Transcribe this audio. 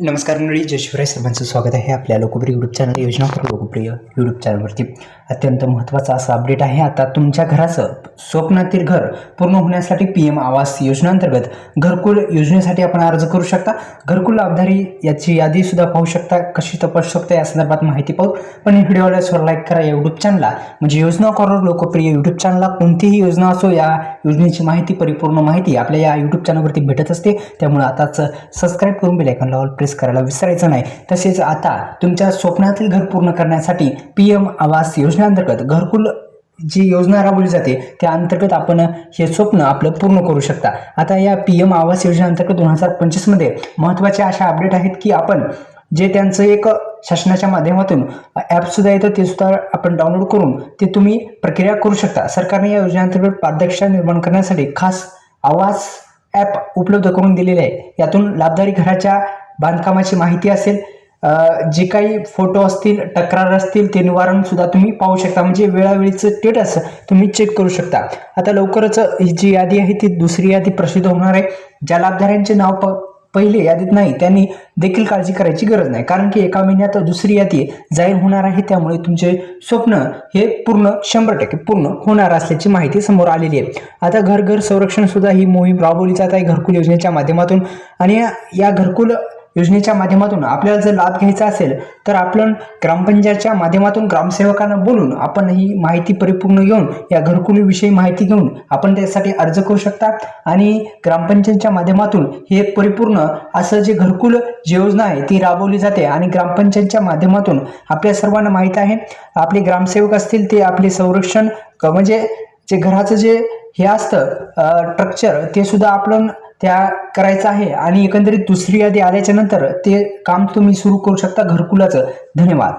नमस्कार मंडळी, जय शिवराय. सर्वांचं स्वागत आहे आपल्या लोकप्रिय यूट्यूब चॅनल योजना फॉर लोकप्रिय यूट्यूब चॅनलवरती. अत्यंत महत्त्वाचा असा अपडेट आहे. आता तुमच्या घराचं स्वप्नातील घर पूर्ण होण्यासाठी PM आवास योजनेअंतर्गत घरकुल योजनेसाठी आपण अर्ज करू शकता. घरकुल लाभधारी याची यादी सुद्धा पाहू शकता. कशी तपासू शकता या संदर्भात माहिती पाहू. पण व्हिडिओला स्वर लाईक करा. यूट्यूब चॅनलला म्हणजे योजना फॉर लोकप्रिय यूट्यूब चॅनलला कोणतीही योजना असो या योजनेची माहिती, परिपूर्ण माहिती आपल्या या यूट्यूब चॅनलवरती भेटत असते. त्यामुळे आताच सबस्क्राईब करून बेल आयकॉनला ऑल प्रेस करायला विसरायचं नाही. तसेच आता तुमच्या स्वप्नातील घर पूर्ण करण्यासाठी PM आवास योजनेअंतर्गत घरकुल जी योजना राबवली जाते त्या अंतर्गत आपण हे स्वप्न आपलं पूर्ण करू शकता. आता या PM आवास योजनेअंतर्गत 2025 मध्ये महत्त्वाचे अशा अपडेट आहेत की आपण जे त्यांचं एक शासनाच्या माध्यमातून ॲप सुद्धा येतं ते सुद्धा आपण डाउनलोड करून ते तुम्ही प्रक्रिया करू शकता. सरकारने या योजनेअंतर्गत पारदर्शकता निर्माण करण्यासाठी खास आवास ॲप उपलब्ध करून दिलेले आहे. यातून लाभधारी घराच्या बांधकामाची माहिती असेल, जे काही फोटो असतील, तक्रार असतील ते निवारण सुद्धा तुम्ही पाहू शकता. म्हणजे वेळोवेळीचं स्टेटस तुम्ही चेक करू शकता. आता लवकरच ही जी यादी आहे ती दुसरी यादी प्रसिद्ध होणार आहे. ज्या लाभधाऱ्यांचे नाव पहिले यादीत नाही त्यांनी देखील काळजी करायची गरज नाही, कारण की एका महिन्यात दुसरी यादी जाहीर होणार आहे. त्यामुळे तुमचे स्वप्न हे पूर्ण 100% पूर्ण होणार असल्याची माहिती समोर आलेली आहे. आता घर घर संरक्षण सुद्धा ही मोहीम राबवली जात आहे घरकुल योजनेच्या माध्यमातून. आणि या घरकुल योजनेच्या माध्यमातून आपल्याला जर लाभ घ्यायचा असेल तर आपण ग्रामपंचायतच्या माध्यमातून ग्रामसेवकांना बोलून आपण ही माहिती परिपूर्ण घेऊन या घरकुलीविषयी माहिती घेऊन आपण त्यासाठी अर्ज करू शकता. आणि ग्रामपंचायतच्या माध्यमातून हे परिपूर्ण असं जे घरकुल जी योजना आहे ती राबवली जाते. आणि ग्रामपंचायतच्या माध्यमातून आपल्या सर्वांना माहीत आहे, आपले ग्रामसेवक असतील ते आपले संरक्षण म्हणजे जे घराचं जे हे असतं स्ट्रक्चर ते सुद्धा आपण त्या करायचं आहे. आणि एकंदरीत दुसरी यादी आल्याच्या नंतर ते काम तुम्ही सुरू करू शकता घरकुलाचं. धन्यवाद.